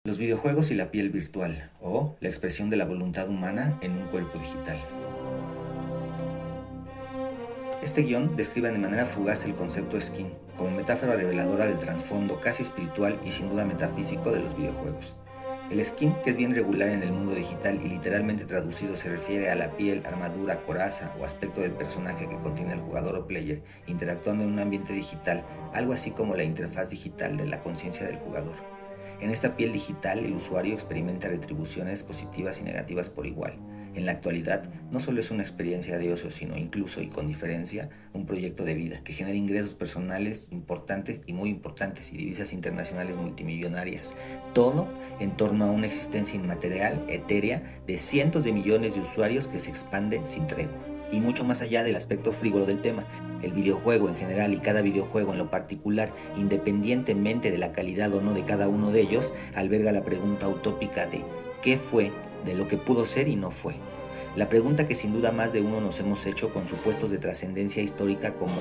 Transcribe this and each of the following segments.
Los videojuegos y la piel virtual, o la expresión de la voluntad humana en un cuerpo digital. Este guión describe de manera fugaz el concepto skin, como metáfora reveladora del trasfondo casi espiritual y sin duda metafísico de los videojuegos. El skin, que es bien regular en el mundo digital y literalmente traducido se refiere a la piel, armadura, coraza o aspecto del personaje que contiene el jugador o player, interactuando en un ambiente digital, algo así como la interfaz digital de la conciencia del jugador. En esta piel digital, el usuario experimenta retribuciones positivas y negativas por igual. En la actualidad, no solo es una experiencia de ocio, sino incluso y con diferencia, un proyecto de vida que genera ingresos personales importantes y muy importantes y divisas internacionales multimillonarias. Todo en torno a una existencia inmaterial, etérea, de cientos de millones de usuarios que se expande sin tregua. Y mucho más allá del aspecto frívolo del tema, el videojuego en general y cada videojuego en lo particular, independientemente de la calidad o no de cada uno de ellos, alberga la pregunta utópica de ¿qué fue de lo que pudo ser y no fue? La pregunta que sin duda más de uno nos hemos hecho con supuestos de trascendencia histórica como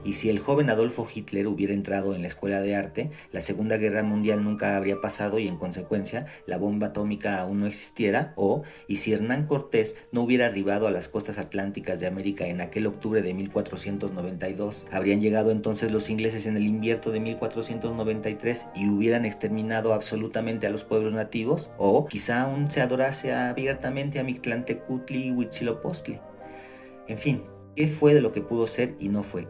¿y si el joven Adolfo Hitler hubiera entrado en la escuela de arte, la Segunda Guerra Mundial nunca habría pasado y en consecuencia la bomba atómica aún no existiera? ¿O y si Hernán Cortés no hubiera arribado a las costas atlánticas de América en aquel octubre de 1492, habrían llegado entonces los ingleses en el invierno de 1493 y hubieran exterminado absolutamente a los pueblos nativos? ¿O quizá aún se adorase abiertamente a Mictlantecutli y Huitzilopochtli? En fin, ¿qué fue de lo que pudo ser y no fue?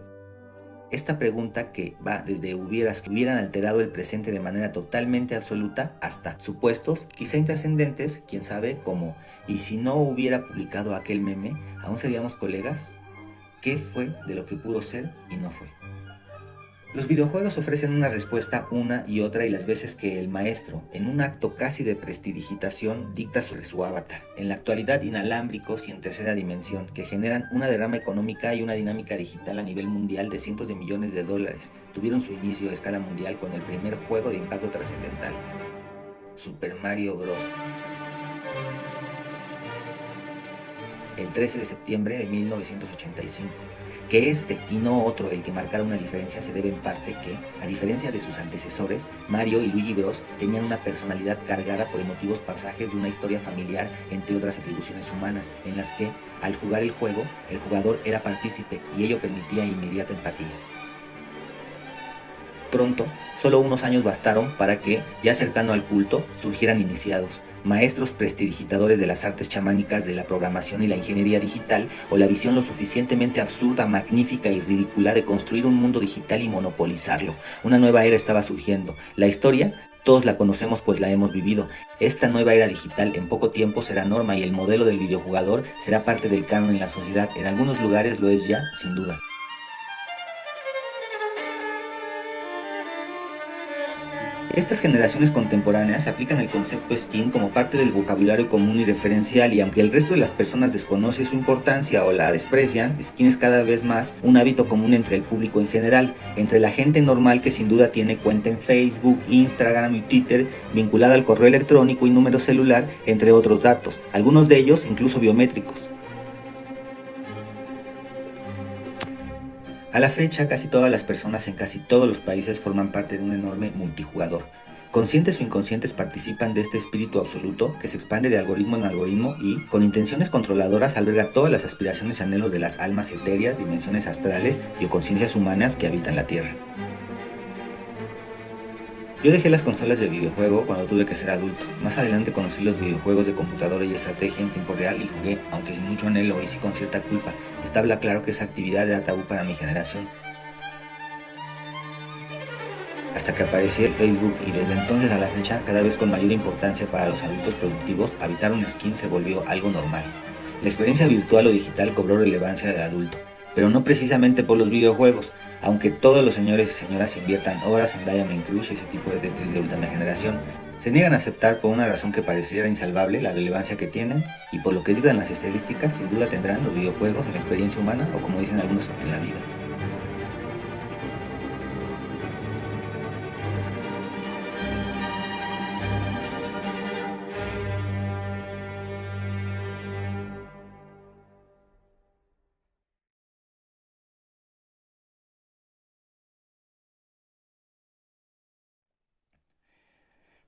Esta pregunta que va desde hubieras que hubieran alterado el presente de manera totalmente absoluta hasta supuestos, quizá intrascendentes, quién sabe, como ¿y si no hubiera publicado aquel meme, aún seríamos colegas? ¿Qué fue de lo que pudo ser y no fue? Los videojuegos ofrecen una respuesta una y otra y las veces que el maestro, en un acto casi de prestidigitación, dicta sobre su avatar, en la actualidad inalámbricos y en tercera dimensión, que generan una derrama económica y una dinámica digital a nivel mundial de cientos de millones de dólares, tuvieron su inicio a escala mundial con el primer juego de impacto trascendental, Super Mario Bros. El 13 de septiembre de 1985. Que este y no otro el que marcara una diferencia se debe en parte que, a diferencia de sus antecesores, Mario y Luigi Bros. Tenían una personalidad cargada por emotivos pasajes de una historia familiar, entre otras atribuciones humanas, en las que, al jugar el juego, el jugador era partícipe y ello permitía inmediata empatía. Pronto, solo unos años bastaron para que, ya cercano al culto, surgieran iniciados, maestros prestidigitadores de las artes chamánicas de la programación y la ingeniería digital, o la visión lo suficientemente absurda, magnífica y ridícula de construir un mundo digital y monopolizarlo. Una nueva era estaba surgiendo. La historia, todos la conocemos pues la hemos vivido. Esta nueva era digital en poco tiempo será norma y el modelo del videojugador será parte del canon en la sociedad. En algunos lugares lo es ya, sin duda. Estas generaciones contemporáneas aplican el concepto skin como parte del vocabulario común y referencial, y aunque el resto de las personas desconoce su importancia o la desprecian, skin es cada vez más un hábito común entre el público en general, entre la gente normal que sin duda tiene cuenta en Facebook, Instagram y Twitter vinculada al correo electrónico y número celular, entre otros datos, algunos de ellos incluso biométricos. A la fecha, casi todas las personas en casi todos los países forman parte de un enorme multijugador. Conscientes o inconscientes participan de este espíritu absoluto que se expande de algoritmo en algoritmo y, con intenciones controladoras, alberga todas las aspiraciones y anhelos de las almas etéreas, dimensiones astrales y o conciencias humanas que habitan la Tierra. Yo dejé las consolas de videojuego cuando tuve que ser adulto. Más adelante conocí los videojuegos de computadora y estrategia en tiempo real y jugué, aunque sin mucho anhelo y sí con cierta culpa. Estaba claro que esa actividad era tabú para mi generación, hasta que apareció el Facebook, y desde entonces a la fecha, cada vez con mayor importancia para los adultos productivos, habitar un skin se volvió algo normal. La experiencia virtual o digital cobró relevancia de adulto, pero no precisamente por los videojuegos, aunque todos los señores y señoras inviertan horas en Diamond Crush y ese tipo de Tetris de última generación, se niegan a aceptar por una razón que pareciera insalvable la relevancia que tienen, y por lo que digan las estadísticas, sin duda tendrán los videojuegos en la experiencia humana o, como dicen algunos, en la vida.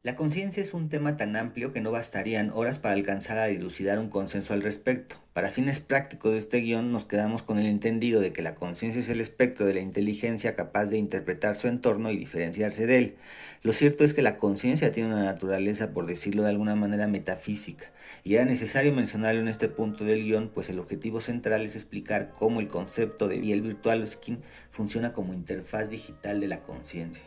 La conciencia es un tema tan amplio que no bastarían horas para alcanzar a dilucidar un consenso al respecto. Para fines prácticos de este guión nos quedamos con el entendido de que la conciencia es el espectro de la inteligencia capaz de interpretar su entorno y diferenciarse de él. Lo cierto es que la conciencia tiene una naturaleza, por decirlo de alguna manera, metafísica, y era necesario mencionarlo en este punto del guión, pues el objetivo central es explicar cómo el concepto de piel virtual o skin funciona como interfaz digital de la conciencia.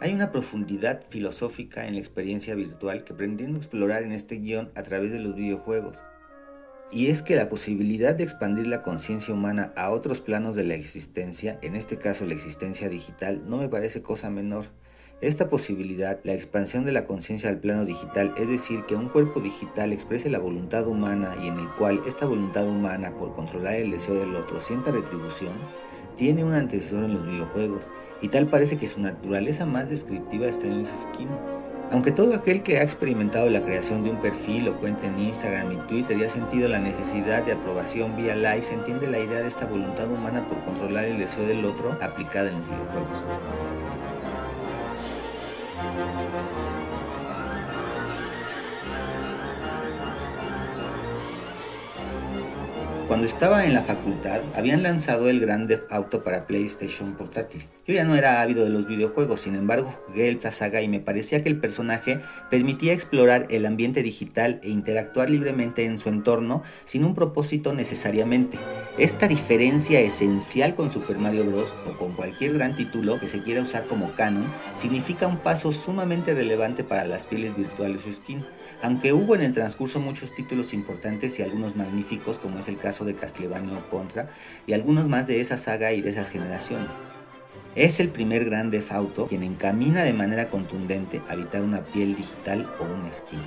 Hay una profundidad filosófica en la experiencia virtual que pretendo explorar en este guión a través de los videojuegos. Y es que la posibilidad de expandir la conciencia humana a otros planos de la existencia, en este caso la existencia digital, no me parece cosa menor. Esta posibilidad, la expansión de la conciencia al plano digital, es decir, que un cuerpo digital exprese la voluntad humana y en el cual esta voluntad humana, por controlar el deseo del otro, sienta retribución, tiene un antecesor en los videojuegos, y tal parece que su naturaleza más descriptiva está en el skin. Aunque todo aquel que ha experimentado la creación de un perfil o cuenta en Instagram y Twitter y ha sentido la necesidad de aprobación vía likes, entiende la idea de esta voluntad humana por controlar el deseo del otro aplicada en los videojuegos. Cuando estaba en la facultad, habían lanzado el Grand Theft Auto para PlayStation portátil. Yo ya no era ávido de los videojuegos, sin embargo jugué esta saga y me parecía que el personaje permitía explorar el ambiente digital e interactuar libremente en su entorno sin un propósito necesariamente. Esta diferencia esencial con Super Mario Bros. O con cualquier gran título que se quiera usar como canon significa un paso sumamente relevante para las pieles virtuales o skin. Aunque hubo en el transcurso muchos títulos importantes y algunos magníficos, como es el caso de Castlevania o Contra, y algunos más de esa saga y de esas generaciones. Es el primer Grand Theft Auto quien encamina de manera contundente a evitar una piel digital o un skin.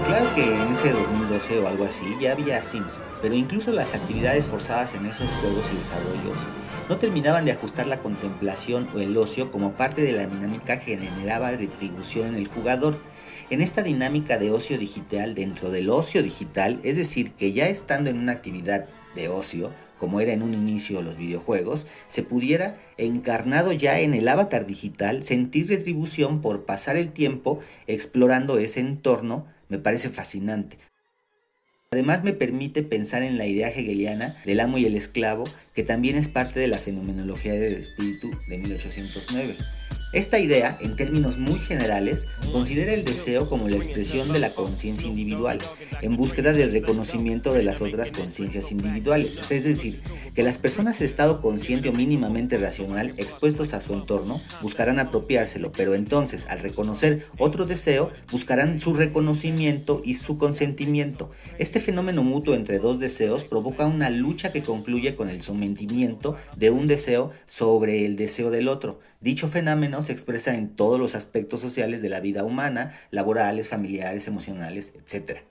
Claro que en ese 2012 o algo así ya había Sims, pero incluso las actividades forzadas en esos juegos y desarrollos no terminaban de ajustar la contemplación o el ocio como parte de la dinámica que generaba retribución en el jugador. En esta dinámica de ocio digital dentro del ocio digital, es decir, que ya estando en una actividad de ocio, como era en un inicio los videojuegos, se pudiera, encarnado ya en el avatar digital, sentir retribución por pasar el tiempo explorando ese entorno, me parece fascinante. Además me permite pensar en la idea hegeliana del amo y el esclavo, que también es parte de la fenomenología del espíritu de 1809. Esta idea, en términos muy generales, considera el deseo como la expresión de la conciencia individual, en búsqueda del reconocimiento de las otras conciencias individuales. Es decir, que las personas de estado consciente o mínimamente racional expuestos a su entorno buscarán apropiárselo, pero entonces, al reconocer otro deseo, buscarán su reconocimiento y su consentimiento. Este fenómeno mutuo entre dos deseos provoca una lucha que concluye con el sometimiento de un deseo sobre el deseo del otro. Dicho fenómeno se expresa en todos los aspectos sociales de la vida humana, laborales, familiares, emocionales, etc.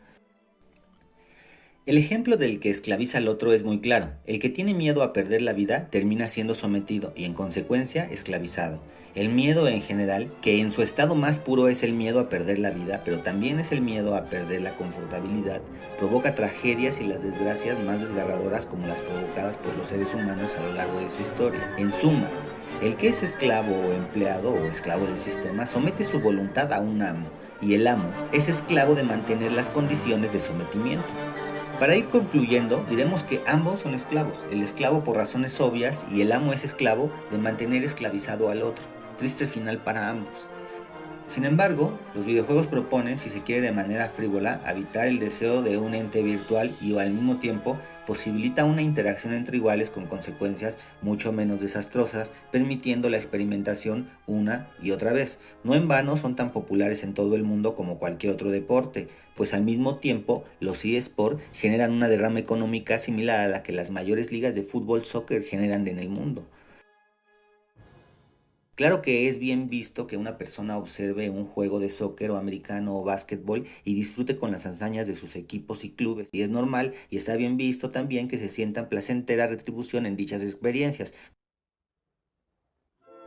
El ejemplo del que esclaviza al otro es muy claro. El que tiene miedo a perder la vida termina siendo sometido y en consecuencia esclavizado. El miedo en general, que en su estado más puro es el miedo a perder la vida, pero también es el miedo a perder la confortabilidad, provoca tragedias y las desgracias más desgarradoras como las provocadas por los seres humanos a lo largo de su historia. En suma, el que es esclavo o empleado o esclavo del sistema somete su voluntad a un amo, y el amo es esclavo de mantener las condiciones de sometimiento. Para ir concluyendo, diremos que ambos son esclavos, el esclavo por razones obvias y el amo es esclavo de mantener esclavizado al otro. Triste final para ambos. Sin embargo, los videojuegos proponen, si se quiere de manera frívola, evitar el deseo de un ente virtual y al mismo tiempo posibilita una interacción entre iguales con consecuencias mucho menos desastrosas, permitiendo la experimentación una y otra vez. No en vano son tan populares en todo el mundo como cualquier otro deporte, pues al mismo tiempo los eSports generan una derrama económica similar a la que las mayores ligas de fútbol soccer generan en el mundo. Claro que es bien visto que una persona observe un juego de soccer o americano o básquetbol y disfrute con las hazañas de sus equipos y clubes, y es normal y está bien visto también que se sientan placentera retribución en dichas experiencias.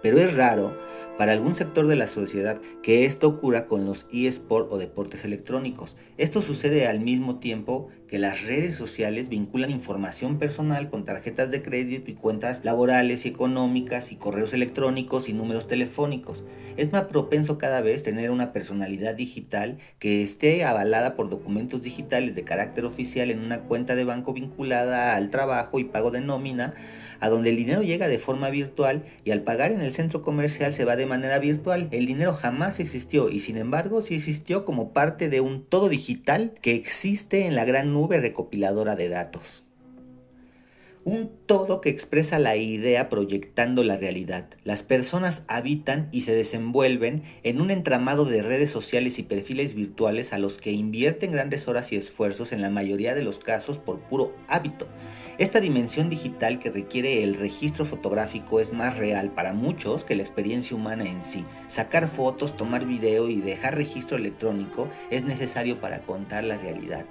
Pero es raro para algún sector de la sociedad que esto ocurra con los eSport o deportes electrónicos. Esto sucede al mismo tiempo que las redes sociales vinculan información personal con tarjetas de crédito y cuentas laborales y económicas y correos electrónicos y números telefónicos. Es más propenso cada vez tener una personalidad digital que esté avalada por documentos digitales de carácter oficial en una cuenta de banco vinculada al trabajo y pago de nómina, a donde el dinero llega de forma virtual y al pagar en el centro comercial se va de manera virtual. El dinero jamás existió y sin embargo sí existió como parte de un todo digital que existe en la gran nube recopiladora de datos. Un todo que expresa la idea proyectando la realidad. Las personas habitan y se desenvuelven en un entramado de redes sociales y perfiles virtuales a los que invierten grandes horas y esfuerzos en la mayoría de los casos por puro hábito. Esta dimensión digital que requiere el registro fotográfico es más real para muchos que la experiencia humana en sí. Sacar fotos, tomar video y dejar registro electrónico es necesario para contar la realidad.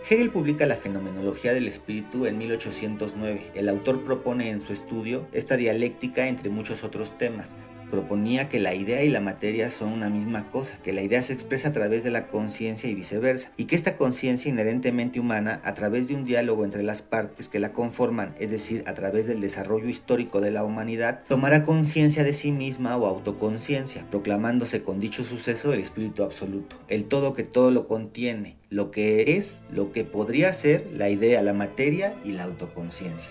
Hegel publica la fenomenología del espíritu en 1809. El autor propone en su estudio esta dialéctica entre muchos otros temas. Proponía que la idea y la materia son una misma cosa, que la idea se expresa a través de la conciencia y viceversa, y que esta conciencia inherentemente humana, a través de un diálogo entre las partes que la conforman, es decir, a través del desarrollo histórico de la humanidad, tomará conciencia de sí misma o autoconciencia, proclamándose con dicho suceso el espíritu absoluto, el todo que todo lo contiene, lo que es, lo que podría ser la idea, la materia y la autoconciencia.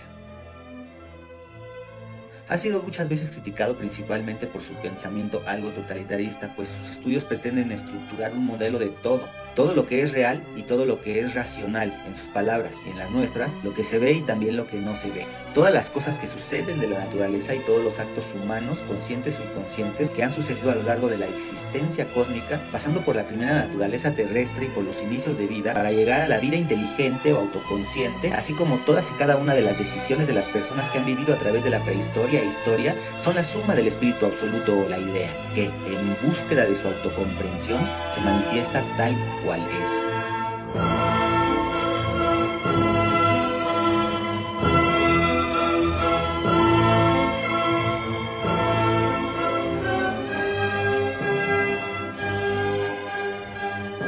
Ha sido muchas veces criticado principalmente por su pensamiento algo totalitarista, pues sus estudios pretenden estructurar un modelo de todo lo que es real y todo lo que es racional, en sus palabras y en las nuestras, lo que se ve y también lo que no se ve. Todas las cosas que suceden de la naturaleza y todos los actos humanos, conscientes o inconscientes, que han sucedido a lo largo de la existencia cósmica, pasando por la primera naturaleza terrestre y por los inicios de vida, para llegar a la vida inteligente o autoconsciente, así como todas y cada una de las decisiones de las personas que han vivido a través de la prehistoria e historia, son la suma del espíritu absoluto o la idea, que, en búsqueda de su autocomprensión, se manifiesta tal cual es.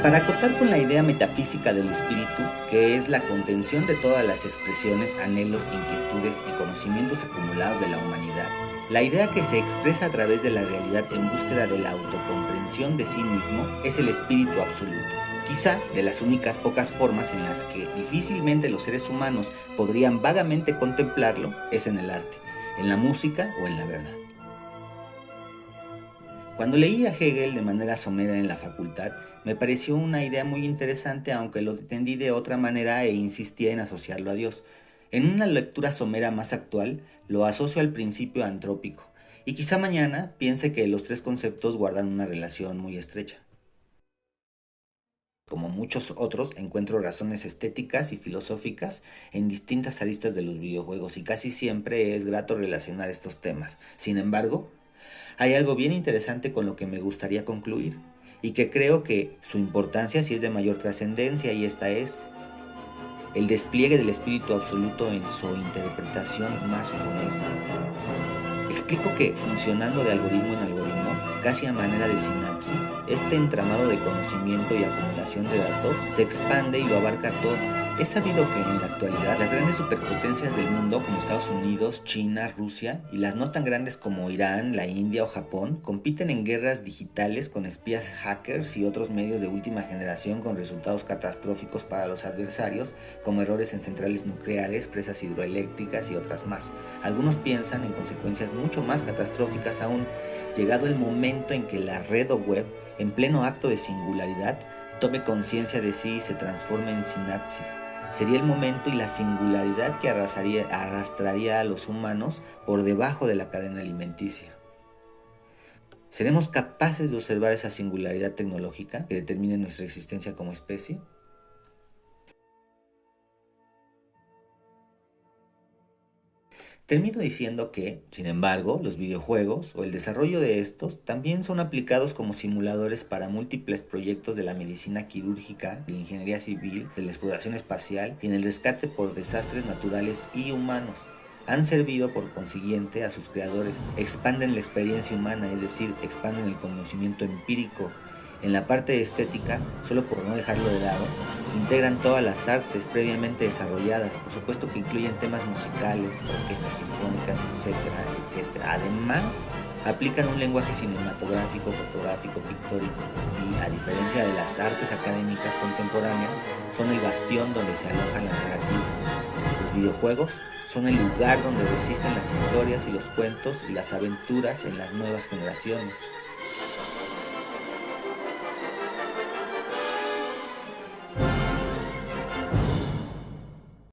Para acotar con la idea metafísica del espíritu, que es la contención de todas las expresiones, anhelos, inquietudes y conocimientos acumulados de la humanidad, la idea que se expresa a través de la realidad en búsqueda de la autocomprensión de sí mismo es el espíritu absoluto. Quizá de las únicas pocas formas en las que difícilmente los seres humanos podrían vagamente contemplarlo es en el arte, en la música o en la verdad. Cuando leí a Hegel de manera somera en la facultad, me pareció una idea muy interesante, aunque lo entendí de otra manera e insistía en asociarlo a Dios. En una lectura somera más actual, lo asocio al principio antrópico, y quizá mañana piense que los tres conceptos guardan una relación muy estrecha. Como muchos otros, encuentro razones estéticas y filosóficas en distintas aristas de los videojuegos y casi siempre es grato relacionar estos temas. Sin embargo, hay algo bien interesante con lo que me gustaría concluir y que creo que su importancia sí es de mayor trascendencia, y esta es el despliegue del espíritu absoluto en su interpretación más funesta. Explico que, funcionando de algoritmo en algoritmo, casi a manera de sinapsis, este entramado de conocimiento y acumulación de datos se expande y lo abarca todo. Es sabido que en la actualidad las grandes superpotencias del mundo como Estados Unidos, China, Rusia y las no tan grandes como Irán, la India o Japón compiten en guerras digitales con espías hackers y otros medios de última generación con resultados catastróficos para los adversarios, como errores en centrales nucleares, presas hidroeléctricas y otras más. Algunos piensan en consecuencias mucho más catastróficas aún, llegado el momento en que la red o web, en pleno acto de singularidad, tome conciencia de sí y se transforme en sinapsis. Sería el momento y la singularidad que arrastraría a los humanos por debajo de la cadena alimenticia. ¿Seremos capaces de observar esa singularidad tecnológica que determine nuestra existencia como especie? Termino diciendo que, sin embargo, los videojuegos o el desarrollo de estos también son aplicados como simuladores para múltiples proyectos de la medicina quirúrgica, de la ingeniería civil, de la exploración espacial y en el rescate por desastres naturales y humanos. Han servido por consiguiente a sus creadores, expanden la experiencia humana, es decir, expanden el conocimiento empírico. En la parte estética, solo por no dejarlo de lado, integran todas las artes previamente desarrolladas, por supuesto que incluyen temas musicales, orquestas sinfónicas, etcétera, etcétera. Además, aplican un lenguaje cinematográfico, fotográfico, pictórico y, a diferencia de las artes académicas contemporáneas, son el bastión donde se aloja la narrativa. Los videojuegos son el lugar donde resisten las historias y los cuentos y las aventuras en las nuevas generaciones.